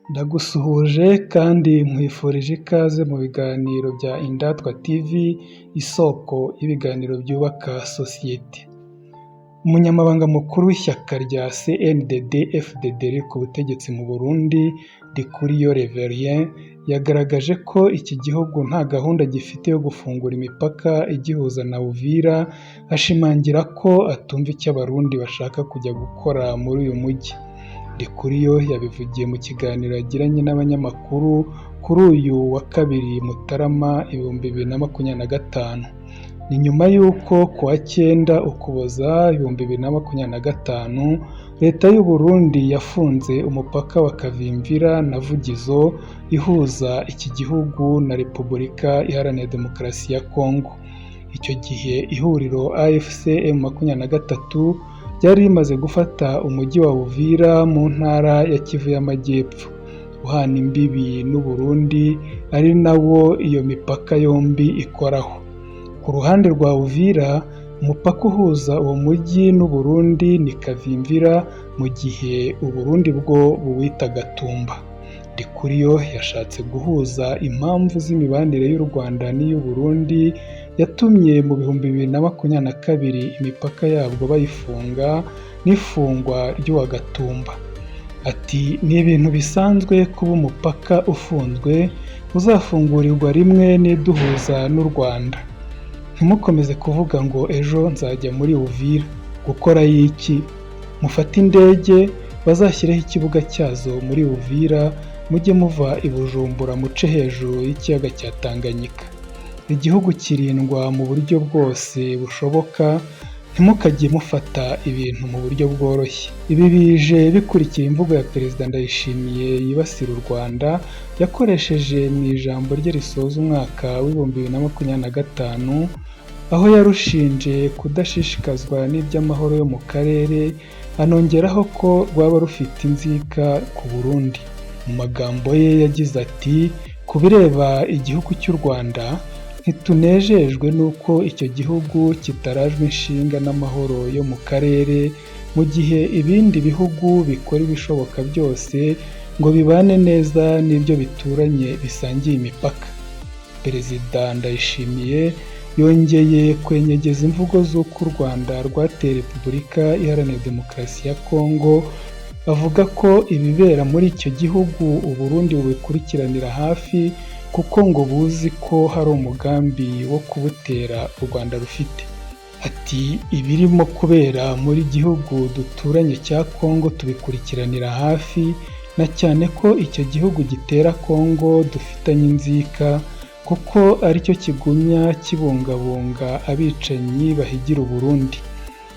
Ndagusuhuje kandi nkwifurije ikaze mu biganiro bya Indatwa TV, isoko y'ibiganiro byubaka sosiyete. Umunyamabanga mukuru w'ishyaka rya CNDD-FDD riri ku butegetsi mu Burundi, Ndikuriyo Reverien, yagaragaje ko iki gihugu nta gahunda gifite yo gufungura imipaka igihuza na Uvira, ashimangira ko atumva icyo Abarundi bashaka kujya gukora muri uyu mujyi. Ndikuriyo yabivugiye mu kiganiro yagiranye n'abanyamakuru kuri uyu wa 2 Mutarama 2025. Ni nyuma y'uko ku wa 9 Ukuboza 2025 Leta y'u Burundi yafunze umupaka wa Kavimvira na Vugizo ihuza iki gihugu na Repubulika Iharanira Demokarasi ya Kongo. Icyo gihe ihuriro AFC M23 ryari rimaze gufata umujyi wa Uvira mu ntara ya Kivu y'Amajyepfo, uhana imbibi n'u Burundi, ari nawo iyo mipaka yombi ikoraho. Ku ruhande rwa Uvira, umupaka uhuza uwo mujyi n'u Burundi ni Kavimvira, mu gihe u Burundi bwo buwita Gatumba. Ndikuriyo yashatse guhuza impamvu z'imibanire y'u Rwanda n'iy'u Burundi yatumye mu 2022 imipaka yabwo bayifunga n'ifungwa ry'uwa Gatumba. Ati ni ibintu bisanzwe kuba umupaka ufunzwe uzafungurirwa rimwe n'iduhuza n'u Rwanda. Ntimukomeze kuvuga ngo ejo nzajya muri Uvira gukora y'iki, mufate indege bazashyireho ikibuga cyazo muri Uvira, mujye muva i Bujumbura muce hejuru y'ikiyaga cya Tanganyika. Igihugu kirindwa mu buryo bwose bushoboka, ntimukajye mufata ibintu mu buryo bworoshye. Ibi bije bikurikira imvugo ya Perezida Ndayishimiye yibasira u Rwanda yakoresheje mu ijambo rye risoza umwaka w'2025, aho yarushinje kudashishikazwa n'iby'amahoro yo mu karere, anongeraho ko rwaba rufite inzika ku Burundi. Mu magambo ye yagize ati, ku bireba igihugu cy'u Rwanda, ntitunejejwe n'uko icyo gihugu kitarajwe inshinga n'amahoro yo mu karere, mu gihe ibindi bihugu bikora ibishoboka byose ngo bibane neza n'ibyo bituranye bisangiye imipaka. Perezida Ndayishimiye yongeye kwenyegeza imvugo z'uko u Rwanda rwateye Repubulika Iharanira Demokarasi ya Kongo, avuga ko ibibera muri icyo gihugu u Burundi bubikurikiranira hafi, kuko ngo buzi ko hari umugambi wo kubutera u Rwanda rufite. Ati ibirimo kubera muri gihugu duturanye cya Kongo tubikurikiranira hafi, na cyane ko icyo gihugu gitera Kongo dufitanye inzika, kuko aricyo kigumya kibungabunga abicanyi bahigira u Burundi.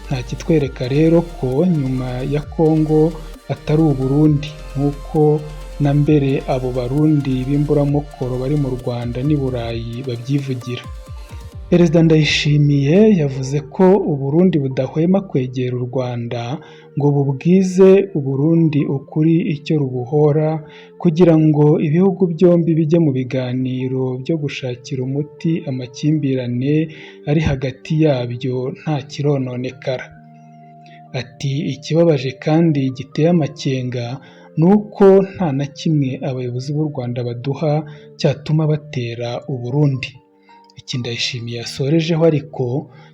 Nta kitwereka rero ko nyuma ya Kongo atari u Burundi, nk'uko na mbere abo Barundi b'imburamukoro bari mu Rwanda n'i Burayi babyivugira. Perezida Ndayishimiye yavuze ko u Burundi budahwema kwegera u Rwanda ngo bubwize u Burundi ukuri icyo rubuhora, kugira ngo ibihugu byombi bijye mu biganiro byo gushakira umuti amakimbirane ari hagati yabyo nta kirononekara. Ati ikibabaje kandi giteye amakenga ni uko nta na kimwe abayobozi b'u Rwanda baduha cyatuma batera u Burundi. Iki Ndayishimiye yasorejeho ariko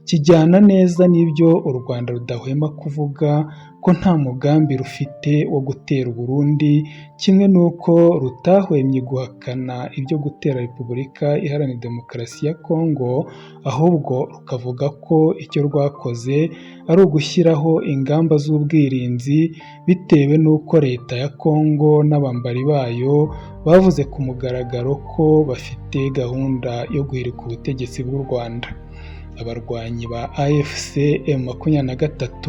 kijyana neza n'ibyo u Rwanda rudahwema kuvuga, ko nta mugambi rufite wo gutera u Burundi, kimwe n'uko rutahwemye guhakana ibyo gutera Repubulika Iharanira Demokarasi ya Kongo, ahubwo rukavuga ko icyo rwakoze ari ugushyiraho ingamba z'ubwirinzi, bitewe n'uko Leta ya Kongo n'abambari bayo bavuze ku mugaragaro ko bafite gahunda yo guhirika ubutegetsi bw'u Rwanda. Abarwanyi ba AFC M23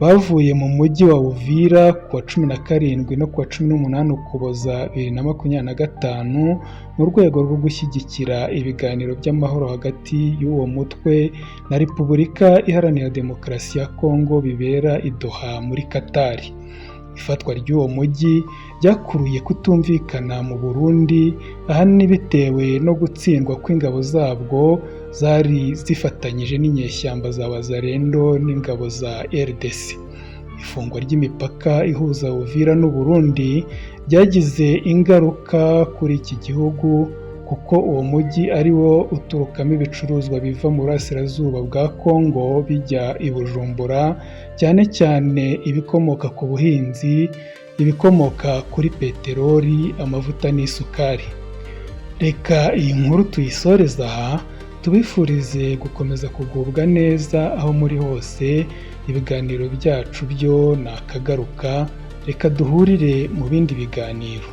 bavuye mu mujyi wa Uvira ku wa 17 no ku wa 18 Ukuboza 2025 mu rwego rwo gushyigikira ibiganiro by'amahoro hagati y'uwo mutwe na Repubulika Iharanira Demokarasi ya Kongo bibera i Doha muri Qatar. Ifatwa ry'uwo mujyi ryakuruye kutumvikana mu Burundi, ahanini bitewe no gutsindwa kw'ingabo zabwo zari zifatanyije n'inyeshyamba za Wazalendo n'ingabo za RDC. Ifungwa ry'imipaka ihuza Uvira n'u Burundi byagize ingaruka kuri iki gihugu kuko uwo mujyi ari wo uturukamo ibicuruzwa biva mu burasirazuba bwa Kongo bijya i Bujumbura, cyane cyane ibikomoka ku buhinzi, ibikomoka kuri peteroli, amavuta n'isukari. Reka iyi nkuru tuyisoreze aha, tubifurize gukomeza kugubwa neza aho muri hose. Ibiganiro byacu byo ni akagaruka, reka duhurire mu bindi biganiro.